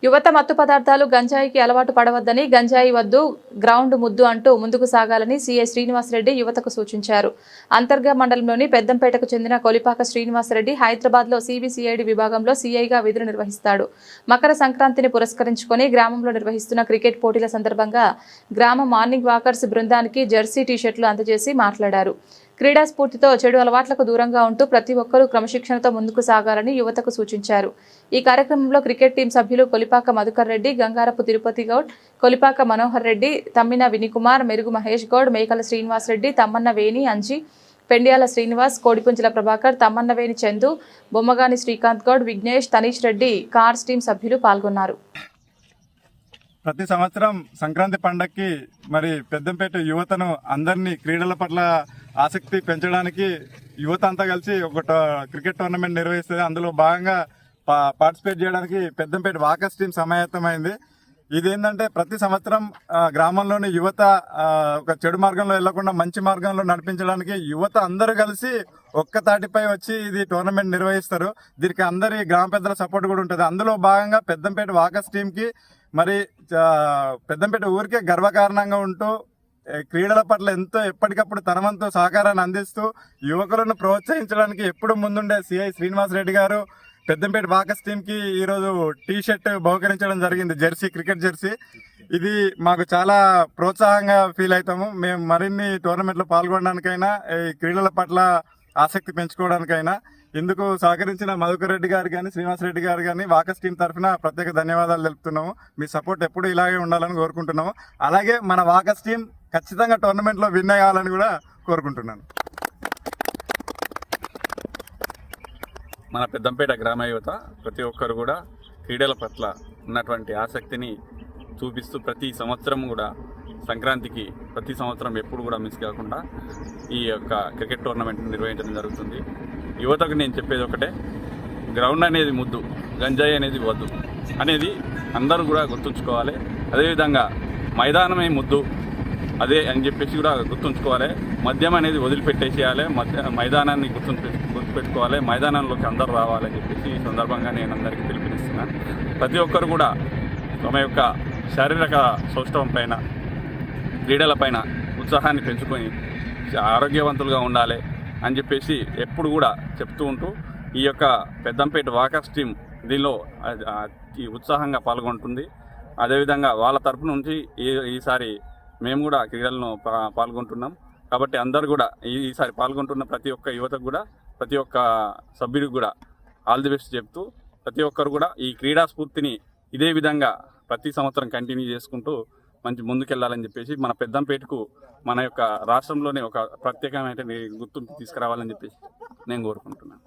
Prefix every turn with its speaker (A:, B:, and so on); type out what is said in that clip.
A: యువత మత్తు పదార్థాలు గంజాయికి అలవాటు పడవద్దని, గంజాయి వద్దు గ్రౌండ్ ముద్దు అంటూ ముందుకు సాగాలని సీఐ శ్రీనివాసరెడ్డి యువతకు సూచించారు. అంతర్గా మండలంలోని పెద్దంపేటకు చెందిన కొలిపాక శ్రీనివాసరెడ్డి హైదరాబాద్లో సిబిసిఐడి విభాగంలో సీఐగా విధులు నిర్వహిస్తాడు. మకర సంక్రాంతిని పురస్కరించుకొని గ్రామంలో నిర్వహిస్తున్న క్రికెట్ పోటీల సందర్భంగా గ్రామ మార్నింగ్ వాకర్స్ బృందానికి జెర్సీ టీషర్ట్లు అందజేసి మాట్లాడారు. క్రీడా స్ఫూర్తితో చెడు అలవాట్లకు దూరంగా ఉంటూ ప్రతి ఒక్కరూ క్రమశిక్షణతో ముందుకు సాగాలని యువతకు సూచించారు. ఈ కార్యక్రమంలో క్రికెట్ టీం సభ్యులు కొలిపాక మధుకర్ రెడ్డి, గంగారపు తిరుపతి గౌడ్, కొలిపాక మనోహర్ రెడ్డి, తమ్మిన వినికుమార్, మెరుగు మహేష్ గౌడ్, మేకల శ్రీనివాస్ రెడ్డి, తమ్మన్న వేణి అంజి, పెండ్యాల శ్రీనివాస్, కోడిపుంజల ప్రభాకర్, తమ్మన్నవేని చందు, బొమ్మగాని శ్రీకాంత్ గౌడ్, విఘ్నేష్, తనీష్ రెడ్డి కార్స్ టీం సభ్యులు పాల్గొన్నారు.
B: ప్రతి సంవత్సరం సంక్రాంతి పండగకి మరి పెద్దంపేట యువతను అందరినీ క్రీడల పట్ల ఆసక్తి పెంచడానికి యువత అంతా కలిసి ఒక క్రికెట్ టోర్నమెంట్ నిర్వహిస్తుంది. అందులో భాగంగా పార్టిసిపేట్ చేయడానికి పెద్దంపేట వాకర్స్ టీం సమాయత్తమైంది. ఇదేంటంటే ప్రతి సంవత్సరం గ్రామంలోని యువత ఒక చెడు మార్గంలో వెళ్లకుండా మంచి మార్గంలో నడిపించడానికి యువత అందరూ కలిసి ఒక్క తాటిపై వచ్చి ఇది టోర్నమెంట్ నిర్వహిస్తారు. దీనికి అందరి గ్రామ పెద్దల సపోర్ట్ కూడా ఉంటుంది. అందులో భాగంగా పెద్దంపేట వాకర్స్ టీంకి మరి పెద్దంపేట ఊరికే గర్వకారణంగా ఉంటూ క్రీడల పట్ల ఎంతో ఎప్పటికప్పుడు తన వంతు సహకారాన్ని అందిస్తూ యువకులను ప్రోత్సహించడానికి ఎప్పుడు ముందుండే సిఐ శ్రీనివాస్ రెడ్డి గారు పెద్దంపేట వాకర్స్ టీంకి ఈరోజు టీ షర్ట్ బహుకరించడం జరిగింది, జెర్సీ, క్రికెట్ జెర్సీ. ఇది మాకు చాలా ప్రోత్సాహంగా ఫీల్ అవుతాము. మేము మరిన్ని టోర్నమెంట్లో పాల్గొనడానికైనా ఈ క్రీడల పట్ల ఆసక్తి పెంచుకోవడానికైనా ఇందుకు సహకరించిన మధుకర్ రెడ్డి గారు కానీ శ్రీనివాస్ రెడ్డి గారు కానీ వాకర్స్ టీం తరఫున ప్రత్యేక ధన్యవాదాలు తెలుపుతున్నాము. మీ సపోర్ట్ ఎప్పుడు ఇలాగే ఉండాలని కోరుకుంటున్నాము. అలాగే మన వాకర్స్ టీం ఖచ్చితంగా టోర్నమెంట్లో విన్ అయ్యాలని కూడా కోరుకుంటున్నాను.
C: మన పెద్దంపేట గ్రామ యువత ప్రతి ఒక్కరు కూడా క్రీడల పట్ల ఉన్నటువంటి ఆసక్తిని చూపిస్తూ ప్రతి సంవత్సరం కూడా సంక్రాంతికి ప్రతి సంవత్సరం ఎప్పుడు కూడా మిస్ కాకుండా ఈ యొక్క క్రికెట్ టోర్నమెంట్ నిర్వహించడం జరుగుతుంది. యువతకు నేను చెప్పేది ఒకటే, గ్రౌండ్ అనేది ముద్దు, గంజాయి అనేది వద్దు అనేది అందరూ కూడా గుర్తుంచుకోవాలి. అదేవిధంగా మైదానమే ముద్దు అదే అని చెప్పేసి కూడా గుర్తుంచుకోవాలి. మద్యం అనేది వదిలిపెట్టేసేయాలి, మైదానాన్ని గుర్తుపెట్టుకోవాలి, మైదానంలోకి అందరూ రావాలని చెప్పేసి ఈ సందర్భంగా నేను అందరికీ పిలుపునిస్తున్నాను. ప్రతి ఒక్కరు కూడా తమ యొక్క శారీరక సౌష్ఠవం పైన, క్రీడల పైన ఉత్సాహాన్ని పెంచుకొని ఆరోగ్యవంతులుగా ఉండాలి అని చెప్పేసి ఎప్పుడు కూడా చెప్తూ ఉంటూ ఈ యొక్క పెద్దంపేట వాకర్స్ టీం దీనిలో ఉత్సాహంగా పాల్గొంటుంది. అదేవిధంగా వాళ్ళ తరపు నుంచి ఈసారి మేము కూడా క్రీడలను పాల్గొంటున్నాం. కాబట్టి అందరు కూడా ఈసారి పాల్గొంటున్న ప్రతి ఒక్క యువతకు కూడా, ప్రతి ఒక్క సభ్యుడికి కూడా ఆల్ ది బెస్ట్ చెప్తూ ప్రతి ఒక్కరు కూడా ఈ క్రీడా స్ఫూర్తిని ఇదే విధంగా ప్రతి సంవత్సరం కంటిన్యూ చేసుకుంటూ మంచి ముందుకెళ్లాలని చెప్పేసి మన పెద్దంపేటకు మన యొక్క రాష్ట్రంలోనే ఒక ప్రత్యేకమైన గుర్తింపు తీసుకురావాలని చెప్పేసి నేను కోరుకుంటున్నాను.